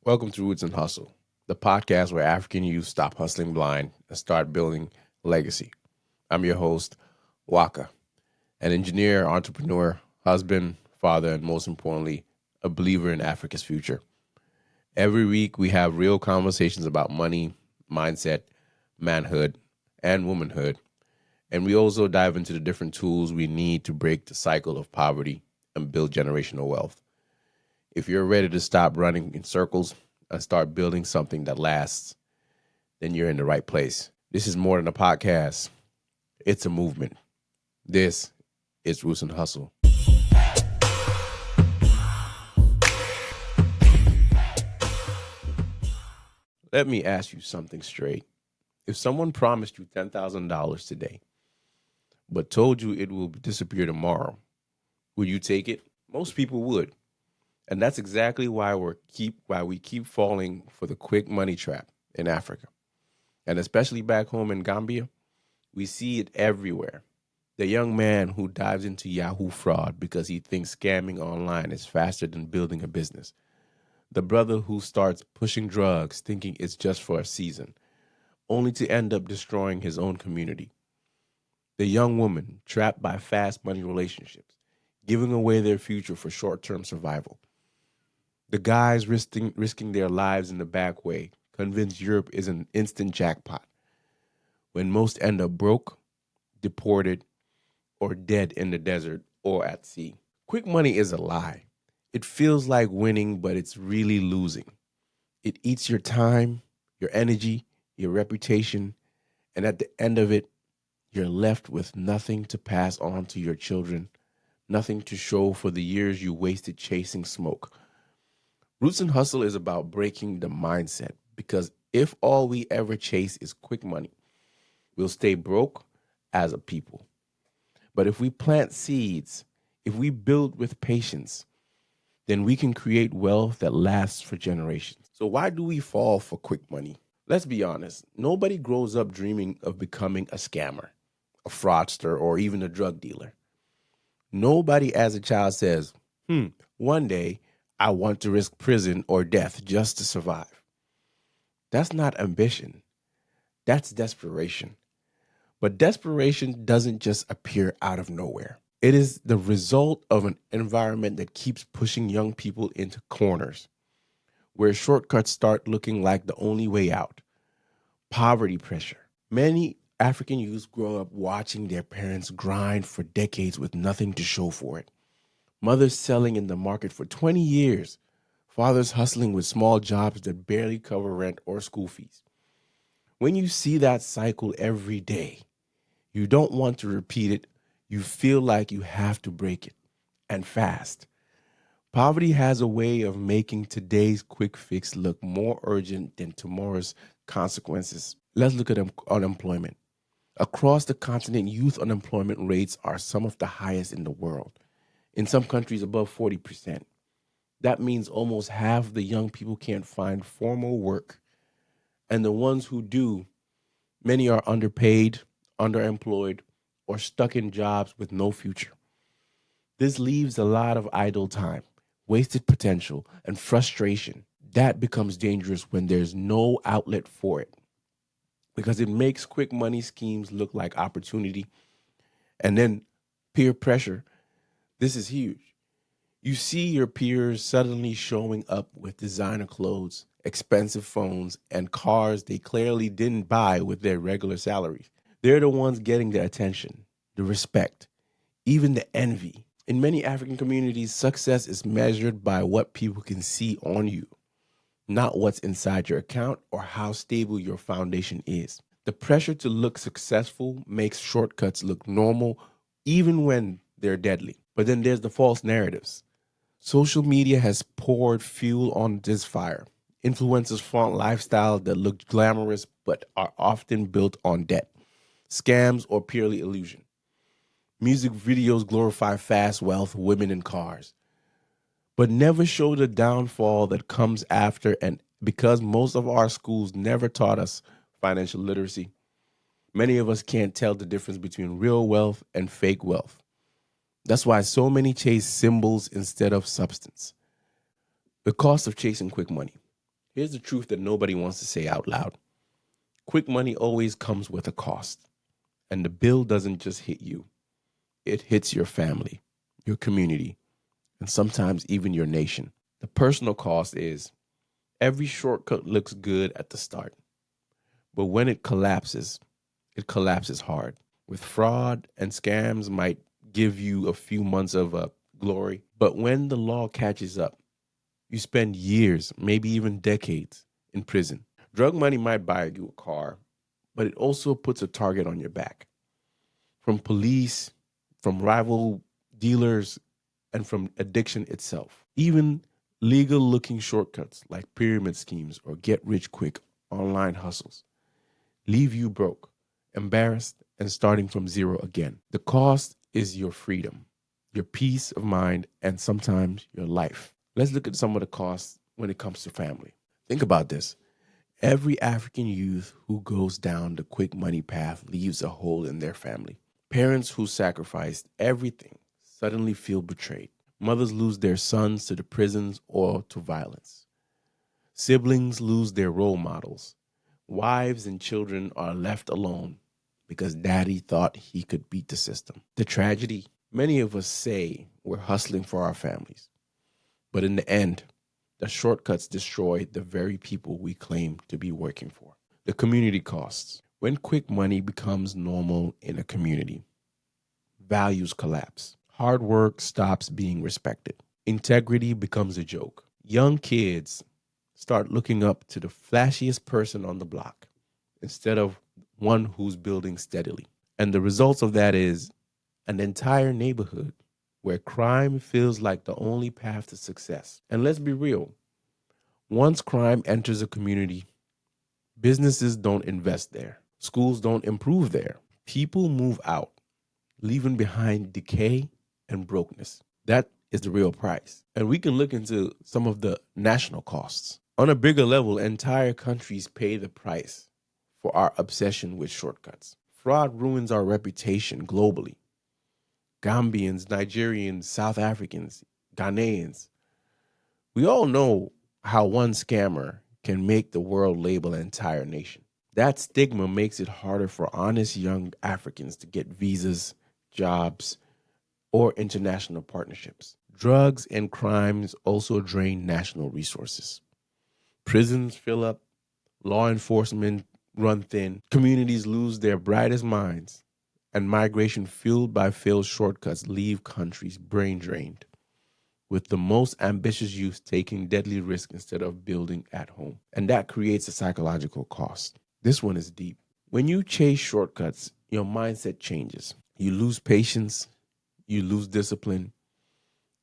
Welcome to Roots and Hustle, the podcast where African youth stop hustling blind and start building legacy. I'm your host, Waka, an engineer, entrepreneur, husband, father, and most importantly, a believer in Africa's future. Every week, we have real conversations about money, mindset, manhood, and womanhood. And we also dive into the different tools we need to break the cycle of poverty and build generational wealth. If you're ready to stop running in circles and start building something that lasts, then you're in the right place. This is more than a podcast, it's a movement. This is Roots and Hustle. Let me ask you something straight. If someone promised you $10,000 today, but told you it will disappear tomorrow, would you take it? Most people would. And that's exactly why we keep falling for the quick money trap in Africa. And especially back home in Gambia, we see it everywhere. The young man who dives into Yahoo fraud because he thinks scamming online is faster than building a business. The brother who starts pushing drugs thinking it's just for a season, only to end up destroying his own community. The young woman trapped by fast money relationships, giving away their future for short-term survival. The guys risking their lives in the back way, convinced Europe is an instant jackpot, when most end up broke, deported, or dead in the desert or at sea. Quick money is a lie. It feels like winning, but it's really losing. It eats your time, your energy, your reputation, and at the end of it, you're left with nothing to pass on to your children, nothing to show for the years you wasted chasing smoke. Roots and Hustle is about breaking the mindset because if all we ever chase is quick money, we'll stay broke as a people. But if we plant seeds, if we build with patience, then we can create wealth that lasts for generations. So why do we fall for quick money? Let's be honest. Nobody grows up dreaming of becoming a scammer, a fraudster, or even a drug dealer. Nobody as a child says, one day I want to risk prison or death just to survive. That's not ambition. That's desperation. But desperation doesn't just appear out of nowhere. It is the result of an environment that keeps pushing young people into corners, where shortcuts start looking like the only way out. Poverty pressure. Many African youths grow up watching their parents grind for decades with nothing to show for it. Mothers selling in the market for 20 years. Fathers hustling with small jobs that barely cover rent or school fees. When you see that cycle every day, you don't want to repeat it. You feel like you have to break it, and fast. Poverty has a way of making today's quick fix look more urgent than tomorrow's consequences. Let's look at unemployment. Across the continent, youth unemployment rates are some of the highest in the world. In some countries, above 40%. That means almost half the young people can't find formal work. And the ones who do, many are underpaid, underemployed, or stuck in jobs with no future. This leaves a lot of idle time, wasted potential, and frustration. That becomes dangerous when there's no outlet for it because it makes quick money schemes look like opportunity. And then peer pressure. This is huge. You see your peers suddenly showing up with designer clothes, expensive phones, and cars they clearly didn't buy with their regular salaries. They're the ones getting the attention, the respect, even the envy. In many African communities, success is measured by what people can see on you, not what's inside your account or how stable your foundation is. The pressure to look successful makes shortcuts look normal, even when they're deadly. But then there's the false narratives. Social media has poured fuel on this fire. Influencers flaunt lifestyles that look glamorous but are often built on debt, scams, or purely illusion. Music videos glorify fast wealth, women, and cars, but never show the downfall that comes after. And because most of our schools never taught us financial literacy, many of us can't tell the difference between real wealth and fake wealth. That's why so many chase symbols instead of substance. The cost of chasing quick money. Here's the truth that nobody wants to say out loud. Quick money always comes with a cost. And the bill doesn't just hit you, it hits your family, your community, and sometimes even your nation. The personal cost is every shortcut looks good at the start, but when it collapses hard. With fraud and scams might give you a few months of glory, but when the law catches up, you spend years, maybe even decades, in prison. Drug money might buy you a car, but it also puts a target on your back. From police, from rival dealers, and from addiction itself. Even legal looking shortcuts like pyramid schemes or get rich quick online hustles leave you broke, embarrassed, and starting from zero again. The cost is your freedom, your peace of mind, and sometimes your life. Let's look at some of the costs when it comes to family. Think about this. Every African youth who goes down the quick money path leaves a hole in their family. Parents who sacrificed everything suddenly feel betrayed. Mothers lose their sons to the prisons or to violence. Siblings lose their role models. Wives and children are left alone because daddy thought he could beat the system. The tragedy, many of us say we're hustling for our families, but in the end, the shortcuts destroy the very people we claim to be working for. The community costs. When quick money becomes normal in a community, values collapse. Hard work stops being respected. Integrity becomes a joke. Young kids start looking up to the flashiest person on the block instead of one who's building steadily. And the results of that is an entire neighborhood where crime feels like the only path to success. And let's be real, once crime enters a community, businesses don't invest there, schools don't improve there, people move out, leaving behind decay and brokenness. That is the real price. And we can look into some of the national costs. On a bigger level, entire countries pay the price for our obsession with shortcuts. Fraud ruins our reputation globally. Gambians, Nigerians, South Africans, Ghanaians. We all know how one scammer can make the world label an entire nation. That stigma makes it harder for honest young Africans to get visas, jobs, or international partnerships. Drugs and crimes also drain national resources. Prisons fill up, law enforcement run thin, communities lose their brightest minds, and migration fueled by failed shortcuts leave countries brain drained, with the most ambitious youth taking deadly risks instead of building at home. And that creates a psychological cost. This one is deep. When you chase shortcuts, your mindset changes. You lose patience, you lose discipline.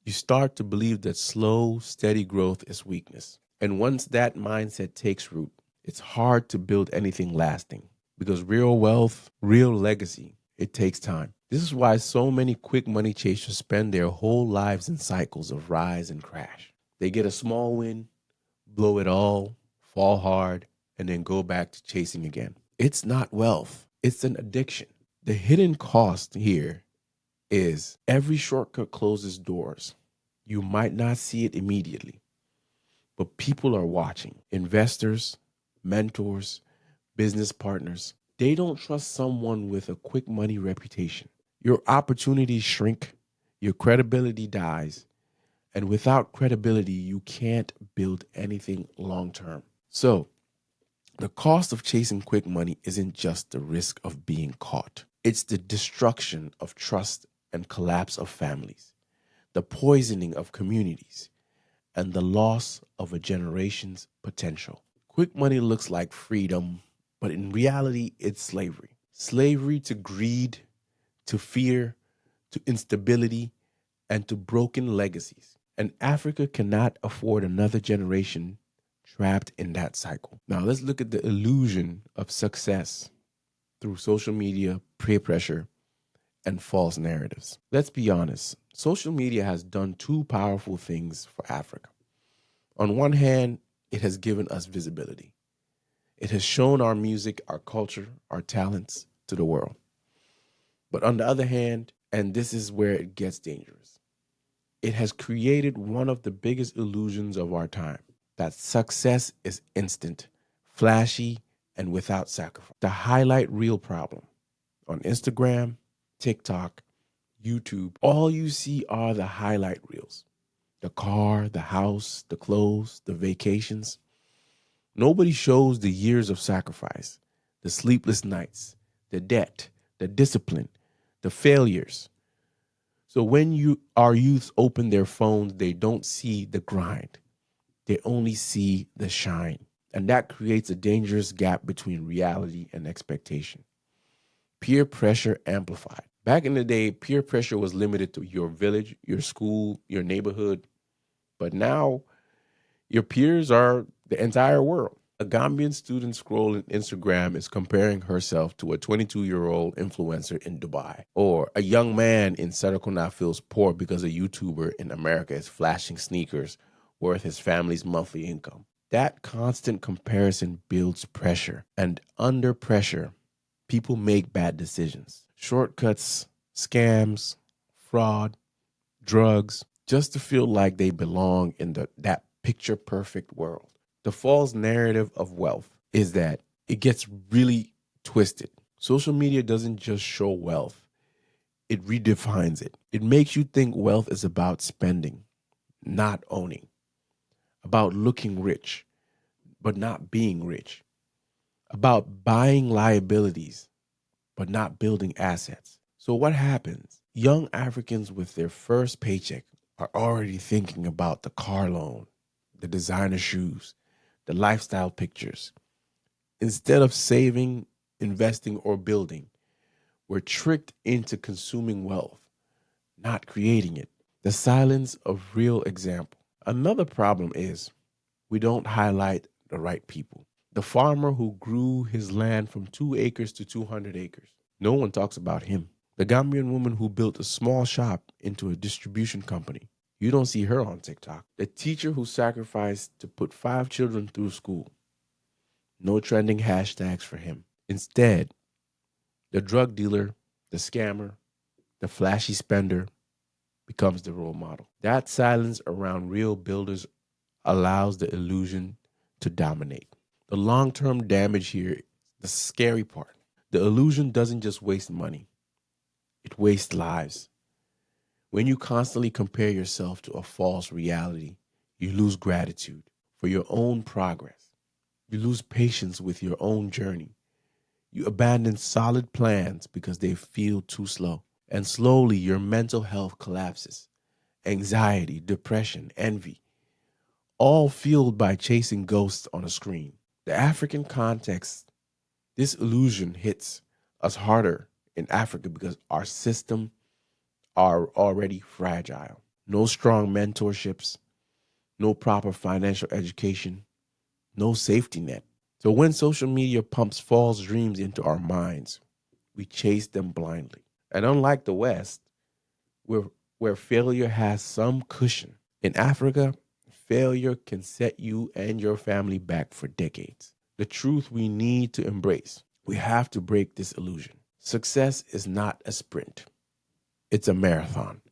You start to believe that slow, steady growth is weakness. And once that mindset takes root, it's hard to build anything lasting because real wealth, real legacy, it takes time. This is why so many quick money chasers spend their whole lives in cycles of rise and crash. They get a small win, blow it all, fall hard, and then go back to chasing again. It's not wealth, it's an addiction. The hidden cost here is every shortcut closes doors. You might not see it immediately, but people are watching. Investors, mentors, business partners, they don't trust someone with a quick money reputation. Your opportunities shrink, your credibility dies, and without credibility, you can't build anything long term. So, the cost of chasing quick money isn't just the risk of being caught, it's the destruction of trust and collapse of families, the poisoning of communities, and the loss of a generation's potential. Quick money looks like freedom, but in reality, it's slavery. Slavery to greed, to fear, to instability, and to broken legacies. And Africa cannot afford another generation trapped in that cycle. Now, let's look at the illusion of success through social media, peer pressure, and false narratives. Let's be honest, social media has done two powerful things for Africa. On one hand, it has given us visibility. It has shown our music, our culture, our talents to the world. But on the other hand, and this is where it gets dangerous, it has created one of the biggest illusions of our time. that success is instant, flashy, and without sacrifice. The highlight reel problem on Instagram, TikTok, YouTube, all you see are the highlight reels. The car, the house, the clothes, the vacations. Nobody shows the years of sacrifice, the sleepless nights, the debt, the discipline, the failures. So when our youths open their phones, they don't see the grind. They only see the shine. And that creates a dangerous gap between reality and expectation. Peer pressure amplified. Back in the day, peer pressure was limited to your village, your school, your neighborhood. But now your peers are the entire world. A Gambian student scrolling Instagram is comparing herself to a 22-year-old influencer in Dubai. Or a young man in Sarakuna feels poor because a YouTuber in America is flashing sneakers worth his family's monthly income. That constant comparison builds pressure. And under pressure, people make bad decisions. Shortcuts, scams, fraud, drugs, just to feel like they belong in that picture perfect world. The false narrative of wealth is that it gets really twisted. Social media doesn't just show wealth, it redefines it. It makes you think wealth is about spending, not owning, about looking rich, but not being rich, about buying liabilities, but not building assets. So, what happens? Young Africans with their first paycheck are already thinking about the car loan, the designer shoes, the lifestyle pictures. Instead of saving, investing, or building, we're tricked into consuming wealth, not creating it. The silence of real example. Another problem is we don't highlight the right people. The farmer who grew his land from 2 acres to 200 acres. No one talks about him. The Gambian woman who built a small shop into a distribution company. You don't see her on TikTok. The teacher who sacrificed to put 5 children through school. No trending hashtags for him. Instead, the drug dealer, the scammer, the flashy spender becomes the role model. That silence around real builders allows the illusion to dominate. The long-term damage here, the scary part. The illusion doesn't just waste money, it wastes lives. When you constantly compare yourself to a false reality, you lose gratitude for your own progress. You lose patience with your own journey. You abandon solid plans because they feel too slow. And slowly your mental health collapses. Anxiety, depression, envy, all fueled by chasing ghosts on a screen. The African context, this illusion hits us harder in Africa because our system are already fragile. No strong mentorships, no proper financial education, no safety net. So when social media pumps false dreams into our minds, we chase them blindly. And unlike the West, where failure has some cushion, in Africa, failure can set you and your family back for decades. The truth we need to embrace, we have to break this illusion. Success is not a sprint, it's a marathon.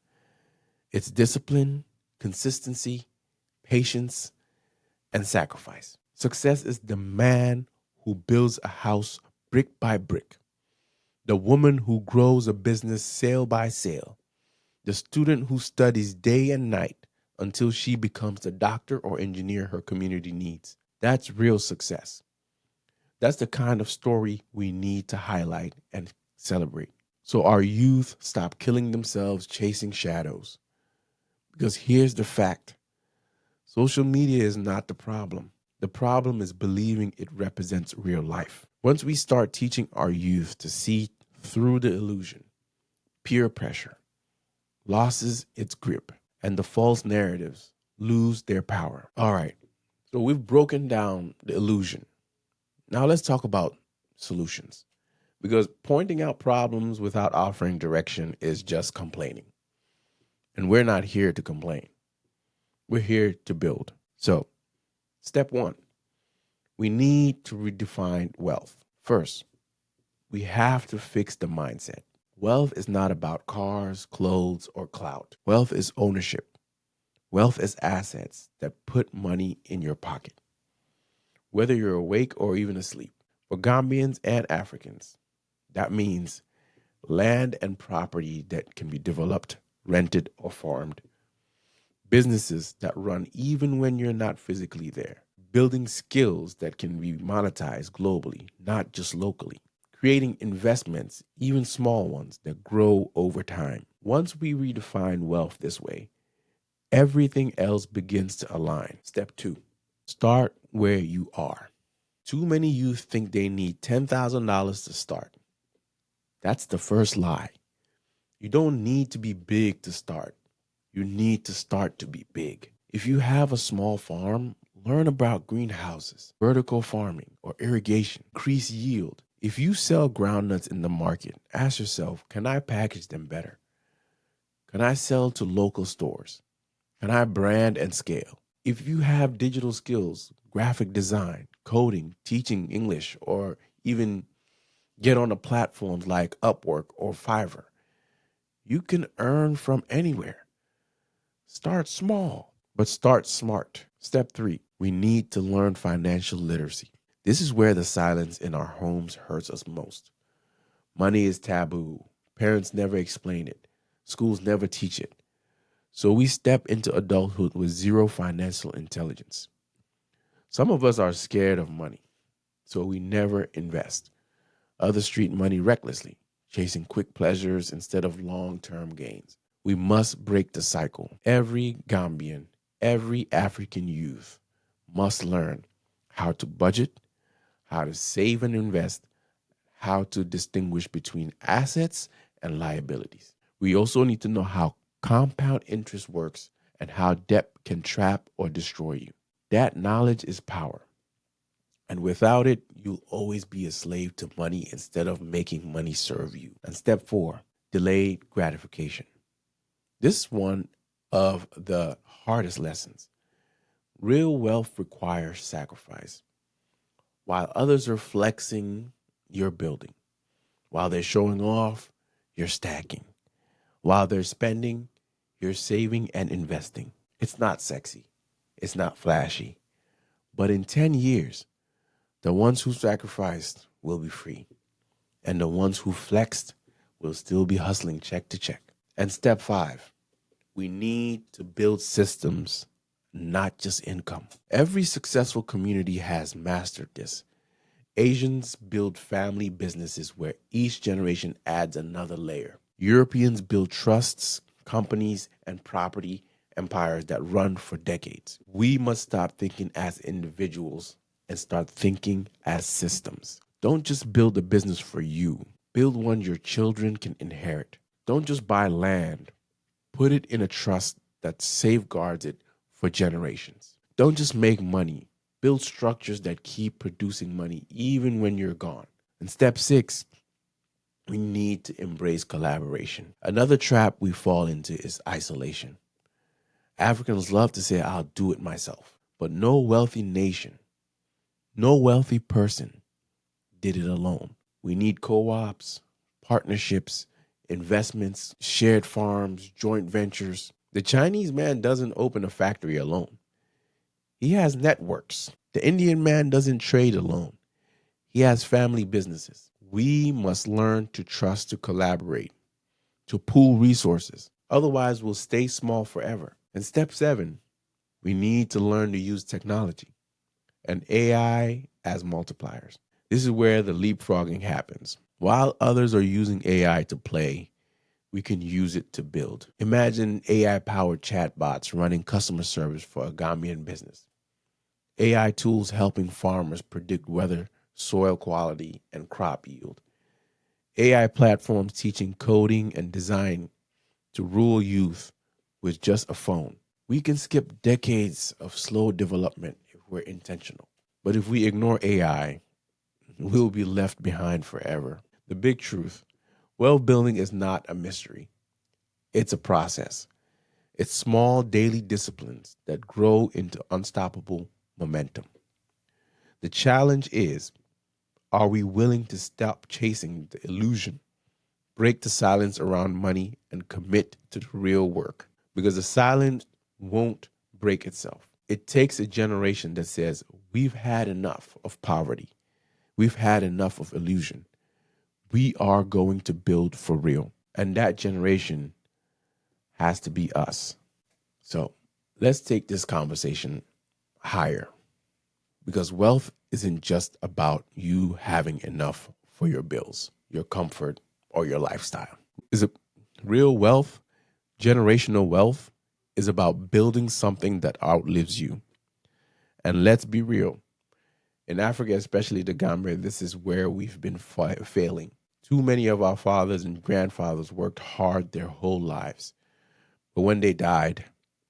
It's discipline, consistency, patience, and sacrifice. Success is the man who builds a house brick by brick, the woman who grows a business sale by sale, the student who studies day and night until she becomes the doctor or engineer her community needs. That's real success. That's the kind of story we need to highlight and celebrate. So our youth stop killing themselves chasing shadows. Because here's the fact: social media is not the problem. The problem is believing it represents real life. Once we start teaching our youth to see through the illusion, peer pressure loses its grip and the false narratives lose their power. All right, so we've broken down the illusion. Now let's talk about solutions. Because pointing out problems without offering direction is just complaining. And we're not here to complain. We're here to build. So, step one, we need to redefine wealth. First, we have to fix the mindset. Wealth is not about cars, clothes, or clout. Wealth is ownership. Wealth is assets that put money in your pocket, whether you're awake or even asleep. For Gambians and Africans, that means land and property that can be developed, rented, or farmed. Businesses that run even when you're not physically there. Building skills that can be monetized globally, not just locally. Creating investments, even small ones, that grow over time. Once we redefine wealth this way, everything else begins to align. Step 2, start where you are. Too many youth think they need $10,000 to start. That's the first lie. You don't need to be big to start. You need to start to be big. If you have a small farm, learn about greenhouses, vertical farming, or irrigation. Increase yield. If you sell groundnuts in the market, ask yourself, can I package them better? Can I sell to local stores? Can I brand and scale? If you have digital skills, graphic design, coding, teaching English, or even get on a platforms like Upwork or Fiverr, you can earn from anywhere. Start small, but start smart. Step 3, we need to learn financial literacy. This is where the silence in our homes hurts us most. Money is taboo. Parents never explain it. Schools never teach it. So we step into adulthood with zero financial intelligence. Some of us are scared of money, so we never invest. Others treat money recklessly, chasing quick pleasures instead of long-term gains. We must break the cycle. Every Gambian, every African youth must learn how to budget, how to save and invest, how to distinguish between assets and liabilities. We also need to know how compound interest works and how debt can trap or destroy you. That knowledge is power. And without it, you'll always be a slave to money instead of making money serve you. And step 4, delayed gratification. This is one of the hardest lessons. Real wealth requires sacrifice. While others are flexing, you're building. While they're showing off, you're stacking. While they're spending, you're saving and investing. It's not sexy. It's not flashy. But in 10 years, the ones who sacrificed will be free. And the ones who flexed will still be hustling check to check. And step 5, we need to build systems, not just income. Every successful community has mastered this. Asians build family businesses where each generation adds another layer. Europeans build trusts, companies, and property empires that run for decades. We must stop thinking as individuals and start thinking as systems. Don't just build a business for you. Build one your children can inherit. Don't just buy land. Put it in a trust that safeguards it for generations. Don't just make money. Build structures that keep producing money even when you're gone. And step 6, we need to embrace collaboration. Another trap we fall into is isolation. Africans love to say, I'll do it myself. But no wealthy nation, no wealthy person did it alone. We need co-ops, partnerships, investments, shared farms, joint ventures. The Chinese man doesn't open a factory alone. He has networks. The Indian man doesn't trade alone. He has family businesses. We must learn to trust, to collaborate, to pool resources. Otherwise, we'll stay small forever. And step 7, we need to learn to use technology and AI as multipliers. This is where the leapfrogging happens. While others are using AI to play, we can use it to build. Imagine AI-powered chatbots running customer service for a Gambian business. AI tools helping farmers predict weather, soil quality, and crop yield. AI platforms teaching coding and design to rural youth with just a phone. We can skip decades of slow development if we're intentional. But if we ignore AI, we'll be left behind forever. The big truth, wealth building is not a mystery. It's a process. It's small daily disciplines that grow into unstoppable momentum. The challenge is, are we willing to stop chasing the illusion, break the silence around money, and commit to the real work? Because the silence won't break itself. It takes a generation that says, we've had enough of poverty. We've had enough of illusion. We are going to build for real. And that generation has to be us. So let's take this conversation higher, because wealth isn't just about you having enough for your bills, your comfort, or your lifestyle. Is it real wealth? Generational wealth is about building something that outlives you. And let's be real. In Africa, especially the Gambia, this is where we've been failing. Too many of our fathers and grandfathers worked hard their whole lives. But when they died,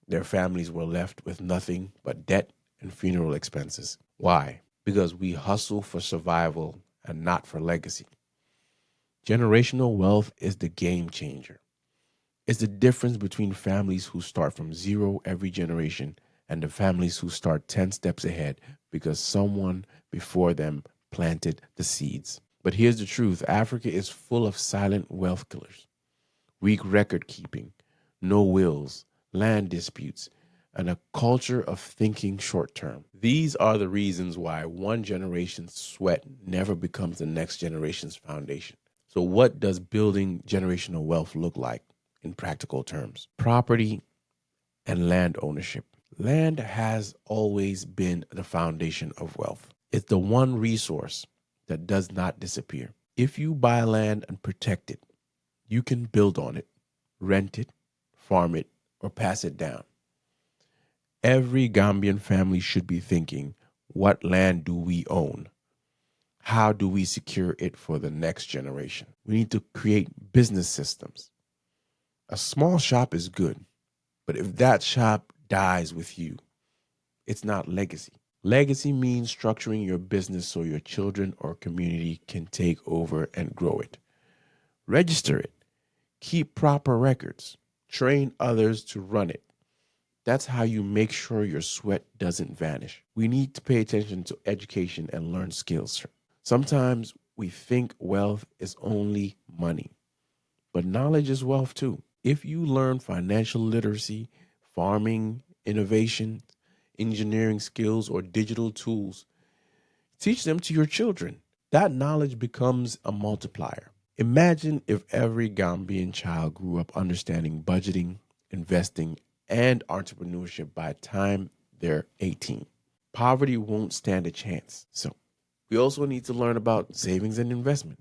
their families were left with nothing but debt and funeral expenses. Why? Because we hustle for survival and not for legacy. Generational wealth is the game changer. It's the difference between families who start from zero every generation and the families who start 10 steps ahead because someone before them planted the seeds. But here's the truth. Africa is full of silent wealth killers. Weak record keeping, no wills, land disputes, and a culture of thinking short term. These are the reasons why one generation's sweat never becomes the next generation's foundation. So what does building generational wealth look like in practical terms? Property and land ownership. Land has always been the foundation of wealth. It's the one resource that does not disappear. If you buy land and protect it, you can build on it, rent it, farm it, or pass it down. Every Gambian family should be thinking, what land do we own? How do we secure it for the next generation? We need to create business systems. A small shop is good, but if that shop dies with you, it's not legacy. Legacy means structuring your business so your children or community can take over and grow it. Register it. Keep proper records. Train others to run it. That's how you make sure your sweat doesn't vanish. We need to pay attention to education and learn skills. Sometimes we think wealth is only money, but knowledge is wealth too. If you learn financial literacy, farming, innovation, engineering skills, or digital tools, teach them to your children. That knowledge becomes a multiplier. Imagine if every Gambian child grew up understanding budgeting, investing, and entrepreneurship by the time they're 18. Poverty won't stand a chance. So we also need to learn about savings and investment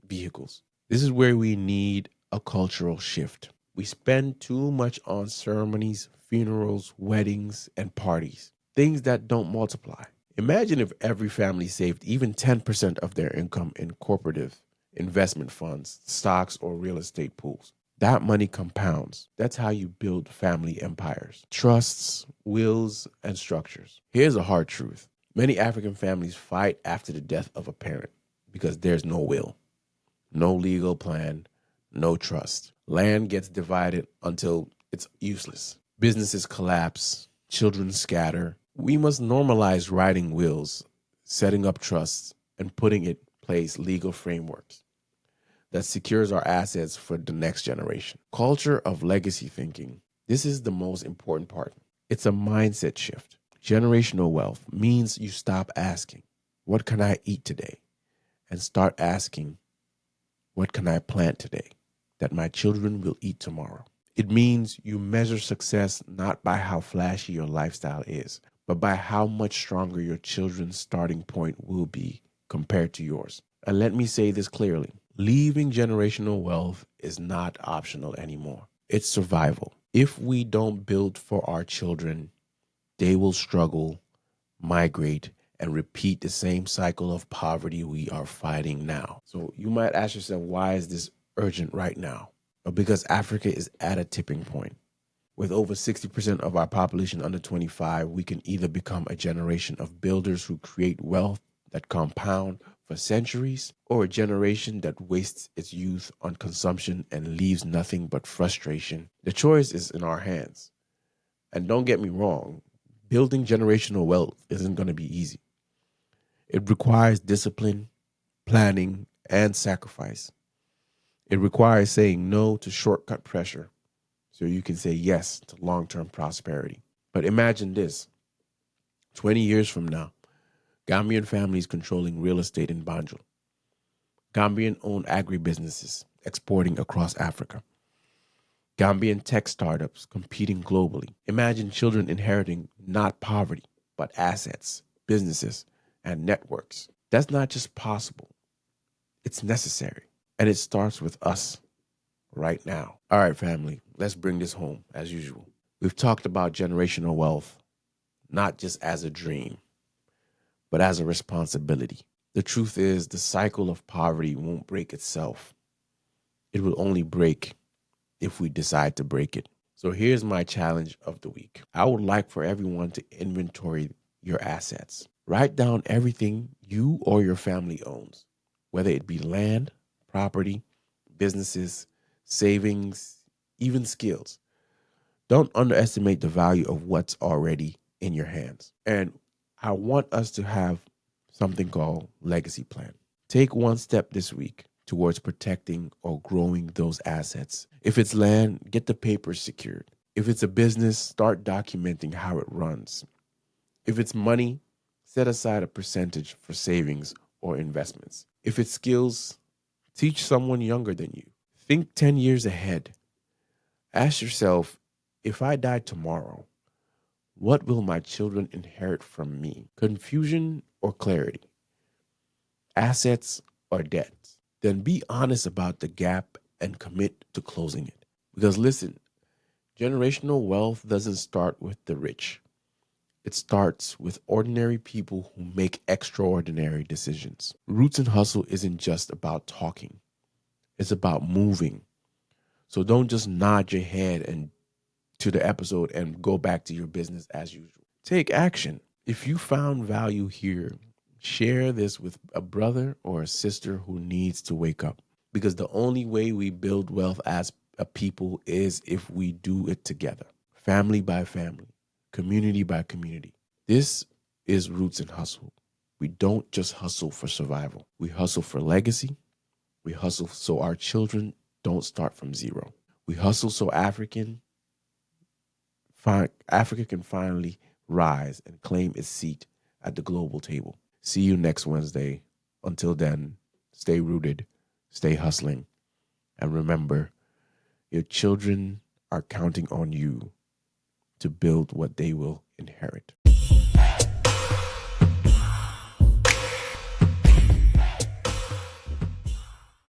vehicles. This is where we need a cultural shift. We spend too much on ceremonies, funerals, weddings, and parties, things that don't multiply. Imagine if every family saved even 10% of their income in corporative investment funds, stocks, or real estate pools. That money compounds. That's how you build family empires, trusts, wills, and structures. Here's a hard truth. Many African families fight after the death of a parent because there's no will, no legal plan, no trust. Land gets divided until it's useless. Businesses collapse, children scatter. We must normalize writing wills, setting up trusts, and putting in place legal frameworks that secures our assets for the next generation. Culture of legacy thinking. This is the most important part. It's a mindset shift. Generational wealth means you stop asking, what can I eat today? And start asking, what can I plant today that my children will eat tomorrow? It means you measure success not by how flashy your lifestyle is, but by how much stronger your children's starting point will be compared to yours. And let me say this clearly. Leaving generational wealth is not optional anymore. It's survival. If we don't build for our children, they will struggle, migrate, and repeat the same cycle of poverty we are fighting now. So you might ask yourself, why is this urgent right now? Because Africa is at a tipping point. With over 60% of our population under 25, we can either become a generation of builders who create wealth that compound for centuries, or a generation that wastes its youth on consumption and leaves nothing but frustration. The choice is in our hands. And don't get me wrong, building generational wealth isn't going to be easy. It requires discipline, planning, and sacrifice. It requires saying no to shortcut pressure so you can say yes to long-term prosperity. But imagine this: 20 years from now, Gambian families controlling real estate in Banjul, Gambian-owned agribusinesses exporting across Africa, Gambian tech startups competing globally. Imagine children inheriting not poverty, but assets, businesses, and networks. That's not just possible, it's necessary. And it starts with us right now. All right, family, let's bring this home as usual. We've talked about generational wealth, not just as a dream, but as a responsibility. The truth is, the cycle of poverty won't break itself. It will only break if we decide to break it. So here's my challenge of the week. I would like for everyone to inventory your assets. Write down everything you or your family owns, whether it be land, property, businesses, savings, even skills. Don't underestimate the value of what's already in your hands. And I want us to have something called legacy plan. Take one step this week towards protecting or growing those assets. If it's land, get the papers secured. If it's a business, start documenting how it runs. If it's money, set aside a percentage for savings or investments. If it's skills, teach someone younger than you. Think 10 years ahead. Ask yourself, if I die tomorrow, what will my children inherit from me? Confusion or clarity? Assets or debt? Then be honest about the gap and commit to closing it. Because listen, generational wealth doesn't start with the rich. It starts with ordinary people who make extraordinary decisions. Roots and Hustle isn't just about talking. It's about moving. So don't just nod your head and to the episode and go back to your business as usual. Take action. If you found value here, share this with a brother or a sister who needs to wake up. Because the only way we build wealth as a people is if we do it together, family by family, community by community. This is Roots and Hustle. We don't just hustle for survival. We hustle for legacy. We hustle so our children don't start from zero. We hustle so Africa can finally rise and claim its seat at the global table. See you next Wednesday. Until then, stay rooted, stay hustling, and remember, your children are counting on you to build what they will inherit.